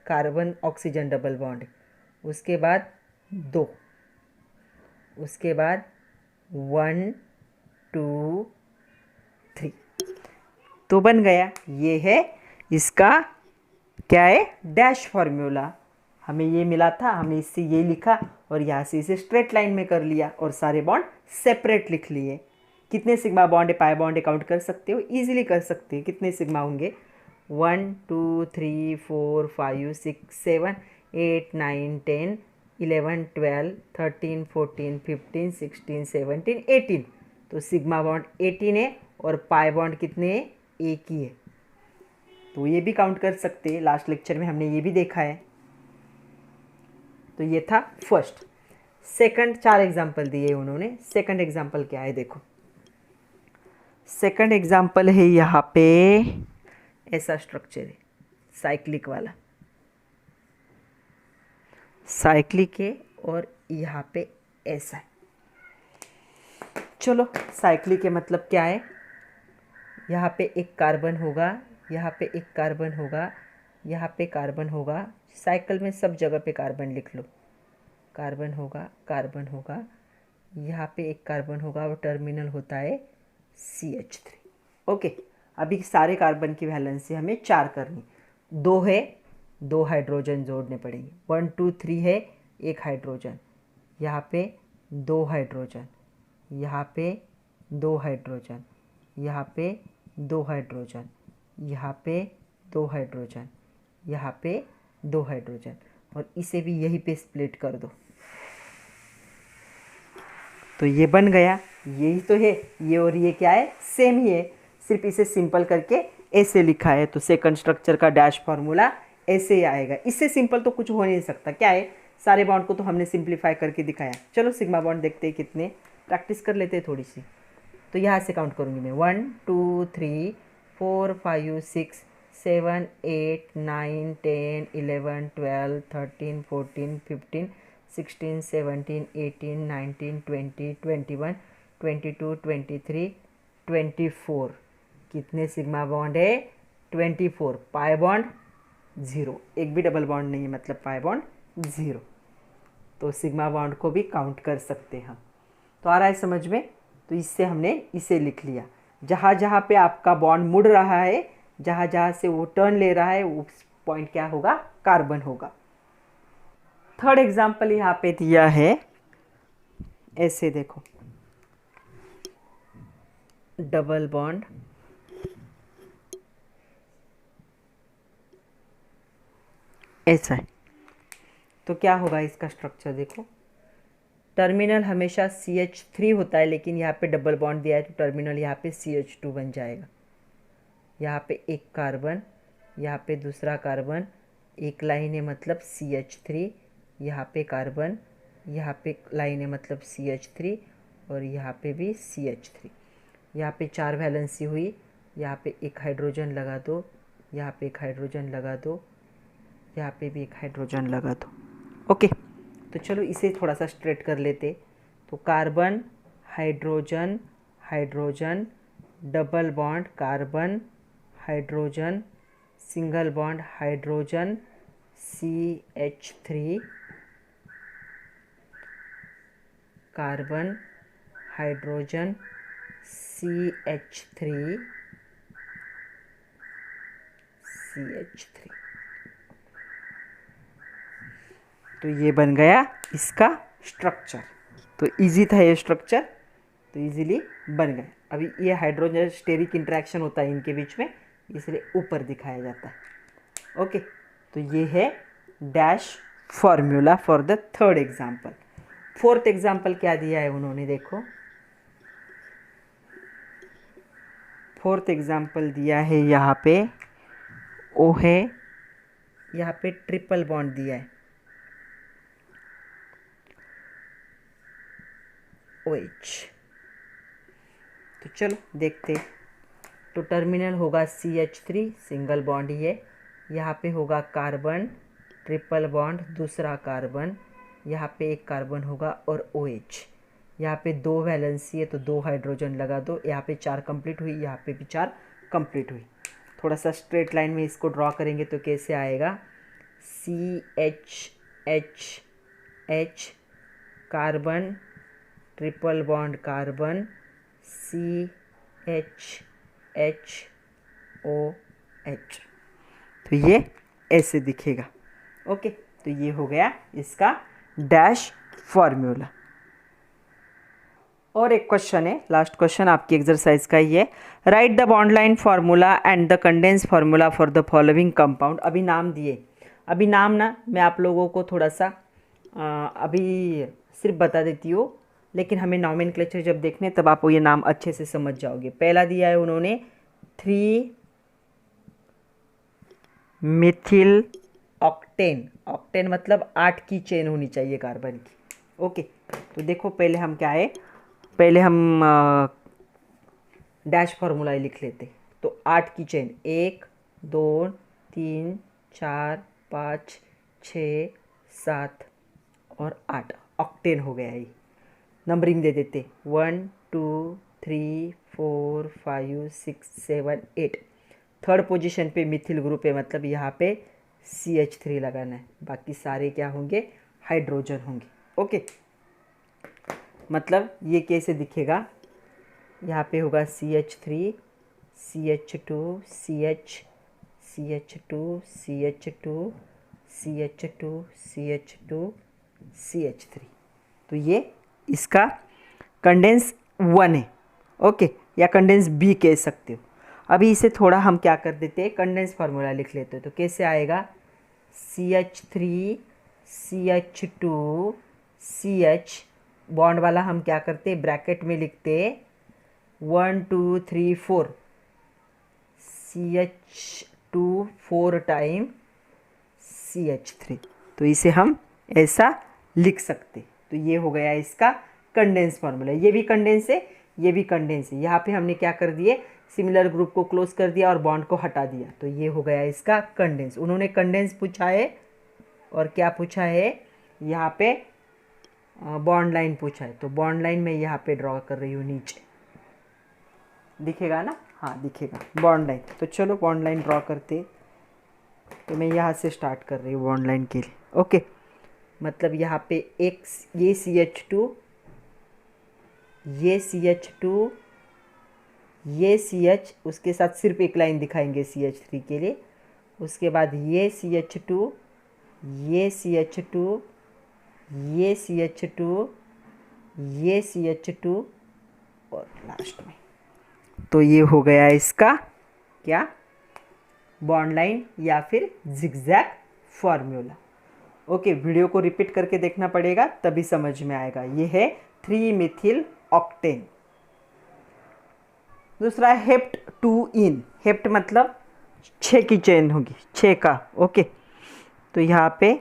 कार्बन ऑक्सीजन डबल बॉन्ड। उसके बाद 2, उसके बाद 1 2 3। तो बन गया, ये है इसका क्या है, डैश फार्मूला। हमें ये मिला था, हमने इससे ये लिखा और यहाँ से इसे स्ट्रेट लाइन में कर लिया और सारे बॉन्ड सेपरेट लिख लिए। कितने सिग्मा बॉन्ड है, पाई बॉन्ड काउंट कर सकते हो, इजीली कर सकते हो। कितने सिग्मा होंगे, 1 2 3 4 5 6 7 8 9 10 11 12 13 14 15 16 17 18। तो सिग्मा बॉन्ड 18 है और पाई बॉन्ड कितने हैं, एक ही है। तो ये भी काउंट कर सकते हैं, लास्ट लेक्चर में हमने ये भी देखा है। तो ये था फर्स्ट। सेकंड 4 एग्जाम्पल दिए उन्होंने। सेकंड एग्जाम्पल क्या है देखो, सेकंड एग्जाम्पल है यहाँ पे ऐसा स्ट्रक्चर है, साइक्लिक वाला, साइक्लिक है और यहाँ पे ऐसा है। चलो साइक्लिक के मतलब क्या है, यहाँ पे एक कार्बन होगा, यहाँ पे एक कार्बन होगा, यहाँ पे कार्बन होगा। साइकिल में सब जगह पे कार्बन लिख लो। कार्बन होगा, कार्बन होगा, यहाँ पे एक कार्बन होगा और टर्मिनल होता है CH3। ओके, अभी सारे कार्बन की वैलेंसी हमें 4 करनी, 2 है, 2 हाइड्रोजन जोड़ने पड़ेंगे, 1 2 3 है, एक हाइड्रोजन, यहाँ पे 2 हाइड्रोजन, यहाँ पे 2 हाइड्रोजन, यहाँ पे 2 हाइड्रोजन, यहाँ पे 2 हाइड्रोजन, यहाँ पे 2 हाइड्रोजन, और इसे भी यहीं पे स्प्लिट कर दो। तो ये बन गया, यही तो है, ये और ये क्या है, सेम ही है, सिर्फ इसे सिंपल करके ऐसे लिखा है। तो सेकंड स्ट्रक्चर का डैश फार्मूला ऐसे ही आएगा, इससे सिंपल तो कुछ हो नहीं सकता। क्या है, सारे बॉन्ड को तो हमने सिंप्लीफाई करके दिखाया। चलो सिग्मा बॉन्ड देखते हैं कितने, प्रैक्टिस कर लेते हैं थोड़ी सी। तो यहाँ से काउंट करूँगी मैं, 1 2 3 4 5 6 7 8 9 10 11 12 13 14 15 16 17 18 19 20 21 22 23 24। कितने सिग्मा बॉन्ड है, 24। पाई बॉन्ड 0, एक भी डबल बॉन्ड नहीं है, मतलब पाई बॉन्ड 0। तो सिग्मा बॉन्ड को भी काउंट कर सकते हैं हम। तो आ रहा है समझ में। तो इससे हमने इसे लिख लिया, जहाँ जहाँ पे आपका बॉन्ड मुड़ रहा है, जहाँ जहाँ से वो टर्न ले रहा है, उस पॉइंट क्या होगा, कार्बन होगा। थर्ड एग्जाम्पल यहाँ पे दिया है, ऐसे देखो, डबल बॉन्ड, ऐसा है। तो क्या होगा इसका स्ट्रक्चर देखो, टर्मिनल हमेशा CH3 होता है, लेकिन यहाँ पे डबल बॉन्ड दिया है तो टर्मिनल यहाँ पे CH2 बन जाएगा। यहाँ पे एक कार्बन, यहाँ पे दूसरा कार्बन, एक लाइन है मतलब CH3, यहाँ पे कार्बन, यहाँ पे लाइन है मतलब CH3, और यहाँ पे भी CH3। यहाँ पे 4 वैलेंसी हुई, यहाँ पे एक हाइड्रोजन लगा दो, यहाँ पे एक हाइड्रोजन लगा दो, यहाँ पे भी एक हाइड्रोजन लगा दो। ओके, तो चलो इसे थोड़ा सा स्ट्रेट कर लेते। तो carbon, hydrogen, hydrogen, double bond, carbon, hydrogen, single bond, hydrogen, CH3, carbon, hydrogen, CH3, CH3। तो ये बन गया इसका स्ट्रक्चर। तो इजी था ये स्ट्रक्चर, तो इजीली बन गया। अभी ये हाइड्रोजन स्टेरिक इंटरेक्शन होता है इनके बीच में, इसलिए ऊपर दिखाया जाता है। ओके, तो ये है dash formula for the third example. Fourth example क्या दिया है उन्होंने, देखो फोर्थ एग्जाम्पल दिया है, यहाँ पे O है, यहाँ पे ट्रिपल बॉन्ड दिया है OH। तो चलो देखते। तो टर्मिनल होगा CH3, सिंगल बॉन्ड ही है, यहाँ पे होगा कार्बन, ट्रिपल बॉन्ड, दूसरा कार्बन, यहाँ पे एक कार्बन होगा और OH। यहाँ पे 2 वैलेंसी है तो 2 हाइड्रोजन लगा दो, यहाँ पे 4 कंप्लीट हुई, यहाँ पे भी 4 कंप्लीट हुई। थोड़ा सा स्ट्रेट लाइन में इसको ड्रॉ करेंगे तो कैसे आएगा, CH carbon, triple bond carbon, CHOH। तो ये ऐसे दिखेगा। ओके, तो ये हो गया इसका डैश फॉर्मूला। और एक क्वेश्चन है, लास्ट क्वेश्चन आपकी एक्सरसाइज का ही है। Right the bond line formula and the condense formula for the following compound. अभी नाम दिए, अभी नाम ना मैं आप लोगों को थोड़ा सा अभी सिर्फ बता देती हूँ, लेकिन हमें नॉमेनक्लेचर जब देखने तब आप ये नाम अच्छे से समझ जाओगे। पहला दिया है उन्होंने 3 मिथिल ऑक्टेन। ऑक्टेन मतलब 8 की चेन होनी चाहिए कार्बन की। ओके, तो देखो पहले हम क्या है, पहले हम डैश फार्मूला लिख लेते। तो 8 की चेन, 1 2 3 4 5 6 7 और 8, ऑक्टेन हो गया ये। नंबरिंग दे देते, 1 2 3 4 5 6 7 8। थर्ड पोजीशन पे मिथिल ग्रुप है, मतलब यहाँ पे CH3 लगाना है, बाकी सारे क्या होंगे, हाइड्रोजन होंगे। ओके, मतलब ये कैसे दिखेगा, यहाँ पे होगा CH3 CH2 CH CH2 CH2 CH2 CH2 CH3। तो ये इसका कंडेंस 1 है। ओके, या कंडेंस B कह सकते हो। अभी इसे थोड़ा हम क्या कर देते हैं, कंडेंस फार्मूला लिख लेते हैं। तो कैसे आएगा, CH3 CH2 CH, बॉन्ड वाला हम क्या करते हैं, ब्रैकेट में लिखते 1 2 3 4 CH2 4 टाइम CH3। तो इसे हम ऐसा लिख सकते। तो ये हो गया इसका कंडेंस फार्मूला। ये भी कंडेंस है, ये भी कंडेंस है। यहाँ पे हमने क्या कर दिए, सिमिलर ग्रुप को क्लोज कर दिया और बॉन्ड को हटा दिया। तो ये हो गया इसका कंडेंस। उन्होंने कंडेंस पूछा है और क्या पूछा है, यहाँ पे बॉन्ड लाइन पूछा है। तो बॉन्ड लाइन मैं यहाँ पे ड्रॉ कर रही हूँ नीचे, दिखेगा ना, हाँ दिखेगा बॉन्ड लाइन। तो चलो बॉन्ड लाइन ड्रॉ करते। तो मैं यहाँ से स्टार्ट कर रही हूँ बॉन्ड लाइन के लिए। ओके, मतलब यहाँ पे एक ये CH2, ये CH2, ये CH, उसके साथ सिर्फ एक लाइन दिखाएंगे CH3 के लिए। उसके बाद ये CH2, ये CH2, ये CH2, ये CH2 और लास्ट में। तो ये हो गया इसका क्या, बॉन्ड लाइन या फिर जिगजैग फॉर्मूला। ओके, वीडियो को रिपीट करके देखना पड़ेगा तभी समझ में आएगा। ये है 3 मिथिल ऑक्टेन। दूसरा हेप्ट 2 इन। हेप्ट मतलब 6 की चेन होगी, 6 का। ओके, तो यहाँ पे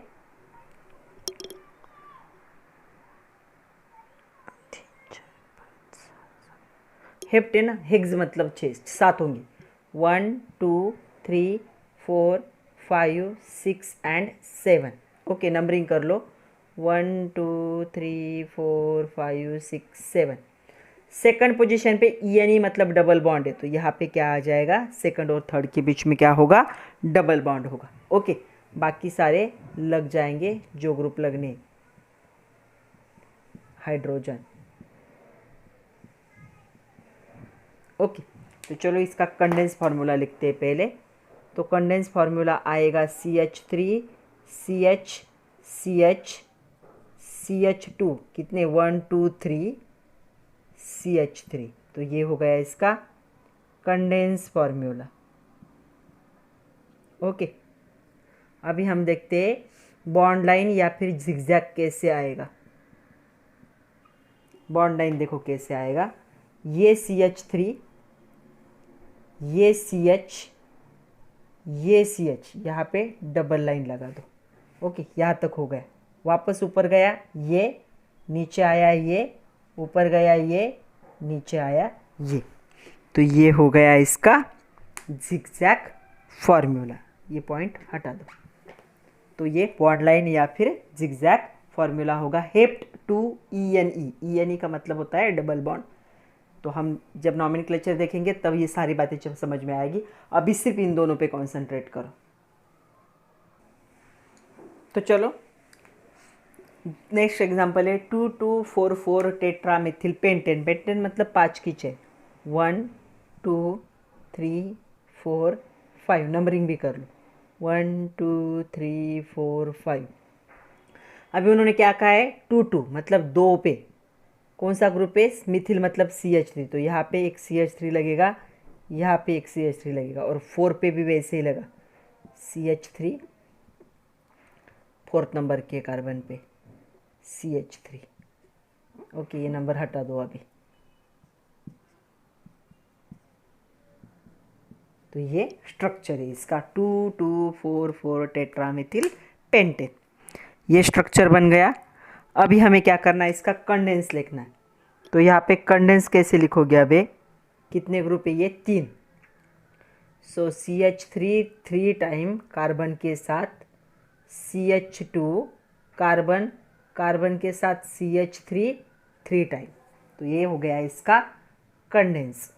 हेप्ट है ना, हेग्स मतलब 6, 7 होंगी। 1 2 3 4 5 6 एंड 7। ओके, नंबरिंग कर लो, 1 2 3 4 5 6 7। सेकंड पोजीशन पे ENE मतलब डबल बॉन्ड है। तो यहाँ पे क्या आ जाएगा, सेकंड और थर्ड के बीच में क्या होगा, डबल बॉन्ड होगा। ओके, बाकी सारे लग जाएंगे जो ग्रुप लगने, हाइड्रोजन। ओके, तो चलो इसका कंडेंस फार्मूला लिखते हैं पहले। तो कंडेंस फार्मूला आएगा CH3 CH CH CH2, कितने 1 2 3 CH3। तो ये हो गया इसका कंडेंस फार्मूला। ओके, अभी हम देखते हैं बॉन्ड लाइन या फिर जिगजैग कैसे आएगा। बॉन्ड लाइन देखो कैसे आएगा, ये CH3, ये CH, ये CH, यहाँ पे डबल लाइन लगा दो। ओके, यहाँ तक हो गया। वापस ऊपर गया ये, नीचे आया ये, ऊपर गया ये, नीचे आया ये। तो ये हो गया इसका जिगजैग फॉर्मूला। ये पॉइंट हटा दो। तो ये बॉन्ड लाइन या फिर जिगजैग फॉर्मूला होगा हेप्ट 2 ENE। ENE का मतलब होता है डबल बॉन्ड। तो हम जब नॉमेनक्लेचर देखेंगे तब ये सारी बातें जब समझ में आएगी। अभी सिर्फ इन दोनों पे कॉन्सेंट्रेट करो। तो चलो नेक्स्ट एग्जांपल है 2244 टेट्रामिथिल पेंटेन। पेंटेन मतलब 5 की चेन, 1 2 3 4 5। नंबरिंग भी कर लो, 1 2 3 4 5। अभी उन्होंने क्या कहा है, 2 2 मतलब 2 पे कौन सा ग्रुप है, मिथिल मतलब CH3। तो यहाँ पे एक CH3 लगेगा, यहाँ पे एक CH3 लगेगा और 4 पे भी वैसे ही लगा CH3, 4th नंबर के कार्बन पे CH3। ओके, ये नंबर हटा दो अभी। तो ये स्ट्रक्चर है इसका 2244 टेट्रामिथिल पेंटेन। ये स्ट्रक्चर बन गया। अभी हमें क्या करना है, इसका कंडेंस लिखना है। तो यहाँ पे कंडेंस कैसे लिखोगे, अबे कितने ग्रुप है ये, 3। सो CH3 3 टाइम कार्बन के साथ CH2, कार्बन कार्बन के साथ CH3 3 टाइम। तो ये हो गया इसका कंडेंस।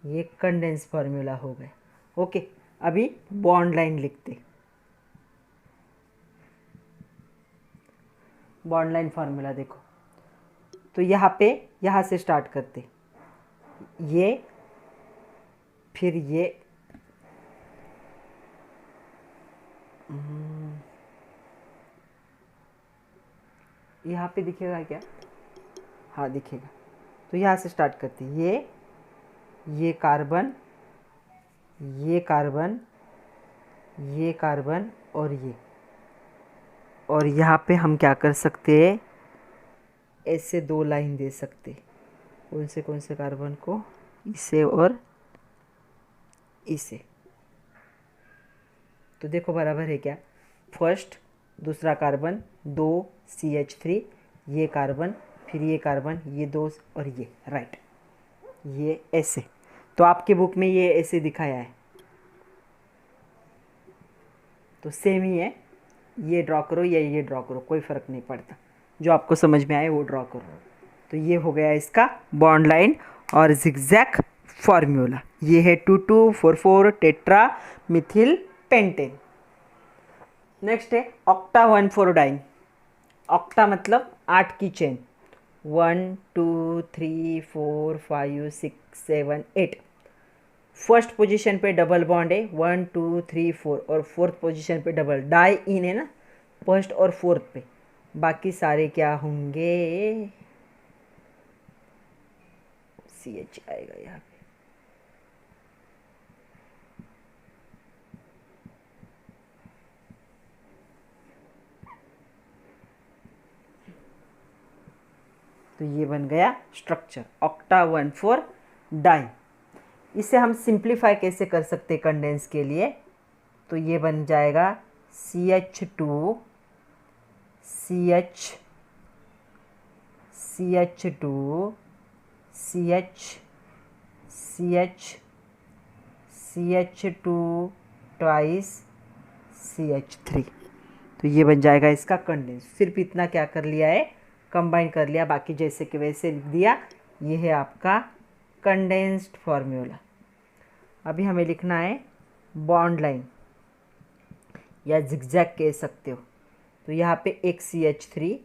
ये कंडेंस फार्मूला हो गया। ओके, अभी बॉन्ड लाइन लिखते। बॉन्ड लाइन फार्मूला देखो। तो यहाँ पे यहाँ से स्टार्ट करते, ये फिर ये यहाँ पे दिखेगा क्या? हाँ दिखेगा। तो यहाँ से स्टार्ट करते, ये कार्बन, ये कार्बन, ये कार्बन और यहाँ पे हम क्या कर सकते हैं, ऐसे 2 लाइन दे सकते। कौन से कार्बन को? इसे और इसे। तो देखो बराबर है क्या? फर्स्ट दूसरा कार्बन 2 CH3, ये कार्बन, फिर ये कार्बन, ये 2 और ये, राइट, ये ऐसे। तो आपके बुक में ये ऐसे दिखाया है, तो सेम ही है, ये ड्रॉ करो या ये ड्रॉ करो, कोई फ़र्क नहीं पड़ता, जो आपको समझ में आए वो ड्रॉ करो। तो ये हो गया इसका बॉन्ड लाइन और जिगजैग फार्मूला। ये है 2244 टेट्रा मिथिल पेंटेन। नेक्स्ट है ऑक्टा 1,4 डाइन। ऑक्टा मतलब 8 की चेन, 1 2 3 4 5 6 7 8। फर्स्ट पोजीशन पे डबल बॉन्ड है 1 2 3 4 और फोर्थ पोजीशन पे डबल डाई इन है ना, फर्स्ट और फोर्थ पे। बाकी सारे क्या होंगे? CH आएगा यहाँ पे। तो ये बन गया स्ट्रक्चर ऑक्टा 1,4 डाई। इसे हम सिंप्लीफाई कैसे कर सकते कंडेंस के लिए? तो ये बन जाएगा CH2 CH CH2 CH CH CH2 twice CH3। तो ये बन जाएगा इसका कंडेंस। सिर्फ इतना क्या कर लिया है, कंबाइन कर लिया, बाकी जैसे कि वैसे लिख दिया। ये है आपका कंडेंस्ड फार्मूला। अभी हमें लिखना है बॉन्ड लाइन या जिगजैग कह सकते हो। तो यहाँ पे एक CH3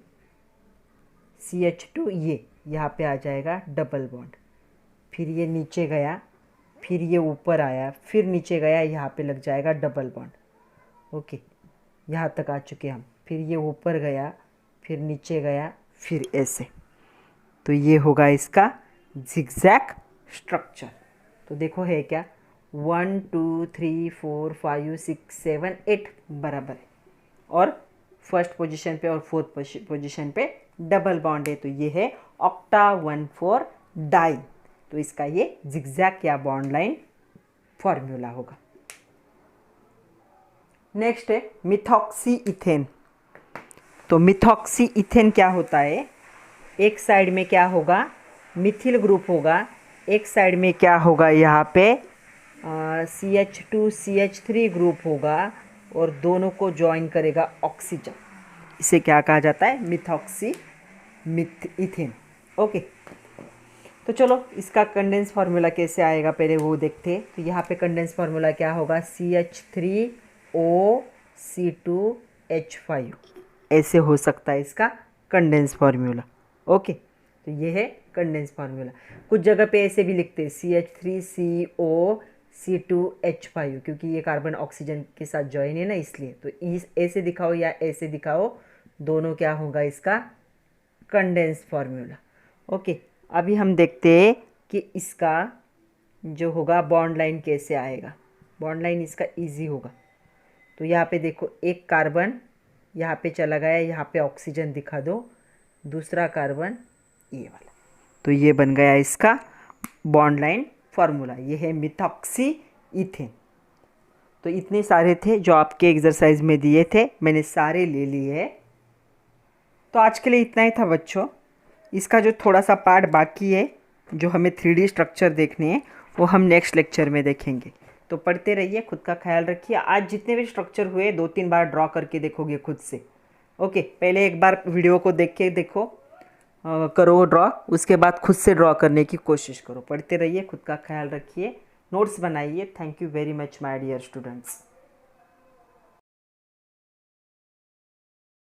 CH2, ये यहाँ पे आ जाएगा डबल बॉन्ड, फिर ये नीचे गया, फिर ये ऊपर आया, फिर नीचे गया, यहाँ पे लग जाएगा डबल बॉन्ड। ओके, यहाँ तक आ चुके हम। फिर ये ऊपर गया, फिर नीचे गया, फिर ऐसे। तो ये होगा इसका जिगजैग स्ट्रक्चर। तो देखो है क्या, 1 2 3 4 5 6 7 8 बराबर है, और फर्स्ट पोजीशन पे और फोर्थ पोजीशन पे डबल बॉन्ड है। तो ये है ऑक्टा 1,4 डाई। तो इसका ये जिगजैग या बॉन्ड लाइन फॉर्मूला होगा। नेक्स्ट है मिथॉक्सी इथेन। तो मिथॉक्सी इथेन क्या होता है? एक साइड में क्या होगा, मिथिल ग्रुप होगा, एक साइड में क्या होगा, यहाँ पे CH2 CH3 ग्रुप होगा, और दोनों को ज्वाइन करेगा ऑक्सीजन। इसे क्या कहा जाता है? Methoxy ethane. ओके, तो चलो इसका कंडेंस फार्मूला कैसे आएगा पहले वो देखते हैं। तो यहाँ पे कंडेंस फार्मूला क्या होगा, CH3O C2H5, ऐसे हो सकता है इसका कंडेंस फार्मूला। ओके, तो ये है कंडेंस फार्मूला। कुछ जगह पे ऐसे भी लिखते हैं CH3CO C2H5, क्योंकि ये कार्बन ऑक्सीजन के साथ ज्वाइन है ना, इसलिए। तो इस ऐसे दिखाओ या ऐसे दिखाओ, दोनों क्या होगा इसका कंडेंस फार्मूला। ओके, अभी हम देखते हैं कि इसका जो होगा बॉन्ड लाइन कैसे आएगा। बॉन्ड लाइन इसका इजी होगा। तो यहाँ पे देखो, एक कार्बन यहाँ पे चला गया, यहाँ पे ऑक्सीजन दिखा दो, दूसरा कार्बन ये वाला। तो ये बन गया इसका बॉन्ड लाइन फार्मूला। ये है मिथॉक्सी इथेन। तो इतने सारे थे जो आपके एक्सरसाइज में दिए थे, मैंने सारे ले लिए। तो आज के लिए इतना ही था बच्चों। इसका जो थोड़ा सा पार्ट बाकी है, जो हमें 3D स्ट्रक्चर देखने हैं, वो हम नेक्स्ट लेक्चर में देखेंगे। तो पढ़ते रहिए, खुद का ख्याल रखिए। आज जितने भी स्ट्रक्चर हुए 2-3 बार ड्रॉ करके देखोगे खुद से। ओके, पहले एक बार वीडियो को देख के देखो, करो ड्रॉ, उसके बाद खुद से ड्रॉ करने की कोशिश करो। पढ़ते रहिए, खुद का ख्याल रखिए, नोट्स बनाइए। Thank you very much my dear students.